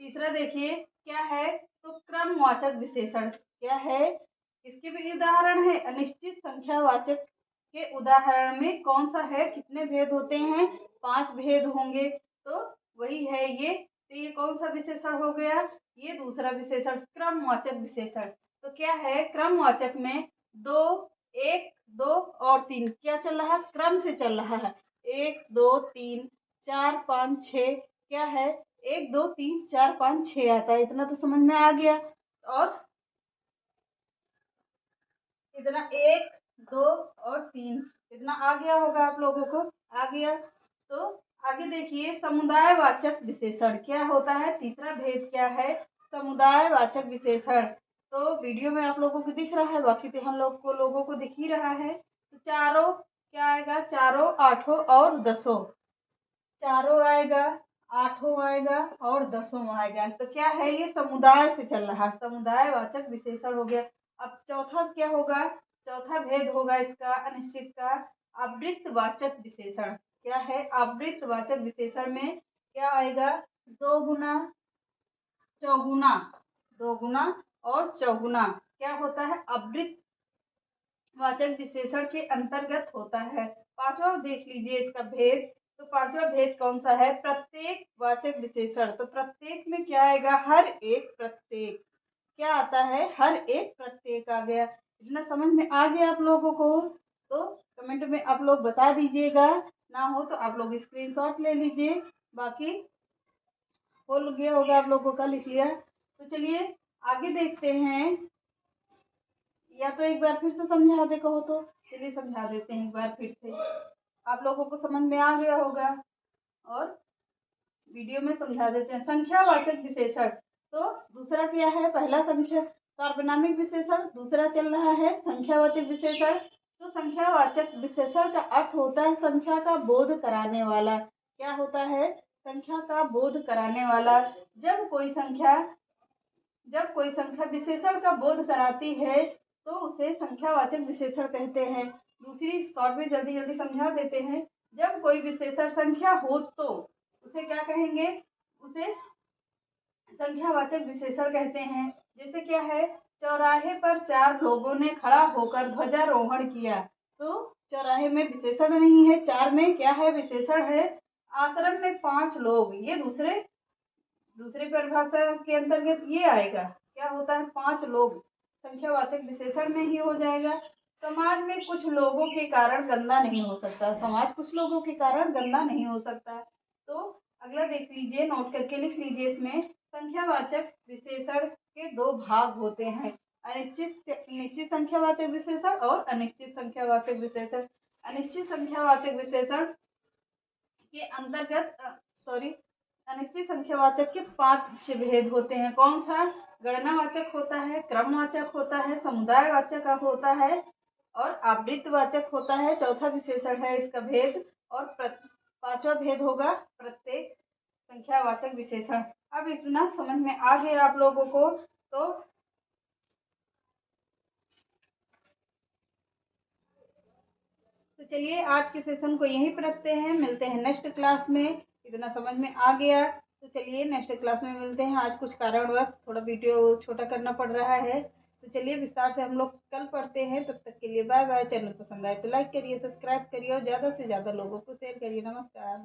तीसरा देखिए क्या है, तो क्रमवाचक विशेषण क्या है, इसके भी उदाहरण है। अनिश्चित संख्यावाचक के उदाहरण में कौन सा है, कितने भेद होते हैं, 5 भेद होंगे, तो वही है ये। तो ये कौन सा विशेषण हो गया, ये दूसरा विशेषण क्रमवाचक विशेषण। तो क्या है, क्रमवाचक में 2, 1, 2 और 3 क्या चल रहा है, क्रम से चल रहा है। 1, 2, 3, 4, 5, 6 क्या है, 1, 2, 3, 4, 5, 6 आता है। इतना तो समझ में आ गया। और इतना 1, 2 और 3 इतना आ गया होगा आप लोगों को, आ गया। तो आगे देखिए समुदायवाचक विशेषण क्या होता है, तीसरा भेद क्या है, समुदायवाचक विशेषण। तो वीडियो में आप लोगों को दिख रहा है, बाकी तो हम लोगों को दिख ही रहा है। तो चारों क्या आएगा, चारों, आठों और दसों, चारों आएगा, आठों आएगा और दसों आएगा। तो क्या है, ये समुदाय से चल रहा, समुदायवाचक विशेषण हो गया। अब चौथा क्या होगा, चौथा भेद होगा इसका अनिश्चित का आवृत्तवाचक विशेषण। क्या है, आवृत्तवाचक विशेषण में क्या आएगा, दो गुना, चौगुना, दो गुना और चौगुना क्या होता है, आवृत्तवाचक विशेषण के अंतर्गत होता है। पांचवा देख लीजिए इसका भेद। तो पांचवा भेद कौन सा है, प्रत्येक वाचक विशेषण। तो प्रत्येक में क्या आएगा, हर एक, प्रत्येक क्या आता है, हर एक प्रत्येक आ गया। इतना समझ में आ गया आप लोगों को, तो कमेंट में आप लोग बता दीजिएगा, ना हो तो आप लोग स्क्रीनशॉट ले लीजिए। बाकी हो गया होगा आप लोगों का, लिख लिया। तो चलिए आगे देखते हैं, या तो एक बार फिर से समझा दे कहो तो, चलिए समझा देते हैं एक बार फिर से, आप लोगों को समझ में आ गया होगा। और वीडियो में समझा देते हैं संख्यावाचक विशेषण। तो दूसरा क्या है, पहला संख्या सार्वनामिक विशेषण, दूसरा चल रहा है संख्यावाचक विशेषण। तो संख्यावाचक विशेषण का अर्थ होता है संख्या का बोध कराने वाला। क्या होता है, संख्या का बोध कराने वाला। जब कोई संख्या विशेषण का बोध कराती है तो उसे संख्यावाचक विशेषण कहते हैं। दूसरी शॉर्ट में जल्दी जल्दी समझा देते हैं। जब कोई विशेषण संख्या हो तो उसे क्या कहेंगे, उसे संख्यावाचक विशेषण कहते हैं। जैसे क्या है, चौराहे पर 4 लोगों ने खड़ा होकर ध्वजारोहण किया। तो चौराहे में विशेषण नहीं है, 4 में क्या है, विशेषण है। आश्रम में 5 लोग, ये दूसरे दूसरी परिभाषा के अंतर्गत ये आएगा, क्या होता है, 5 लोग संख्यावाचक विशेषण में ही हो जाएगा। समाज में कुछ लोगों के कारण गंदा नहीं हो सकता, समाज कुछ लोगों के कारण गंदा नहीं हो सकता। तो अगला देख लीजिए, नोट करके लिख लीजिए, इसमें संख्यावाचक विशेषण के 2 भाग होते हैं, निश्चित संख्यावाचक विशेषण और अनिश्चित संख्यावाचक विशेषण। अनिश्चित संख्यावाचक विशेषण के अंतर्गत अनिश्चित संख्यावाचक के 5 भेद होते हैं। कौन सा, गणनावाचक होता है, क्रमवाचक होता है, समुदायवाचक होता है और आवृत्तवाचक होता है। चौथा विशेषण है इसका भेद। और पांचवा भेद होगा प्रत्येक संख्यावाचक विशेषण। अब इतना समझ में आ गया आप लोगों को। तो चलिए आज के सेशन को यहीं पर रखते हैं, मिलते हैं नेक्स्ट क्लास में। इतना समझ में आ गया तो चलिए नेक्स्ट क्लास में मिलते हैं। आज कुछ कारणवश थोड़ा वीडियो छोटा करना पड़ रहा है, तो चलिए विस्तार से हम लोग कल पढ़ते हैं। तब तक के लिए बाय बाय। चैनल पसंद आए तो लाइक करिए, सब्सक्राइब करिए और ज़्यादा से ज़्यादा लोगों को शेयर करिए। नमस्कार।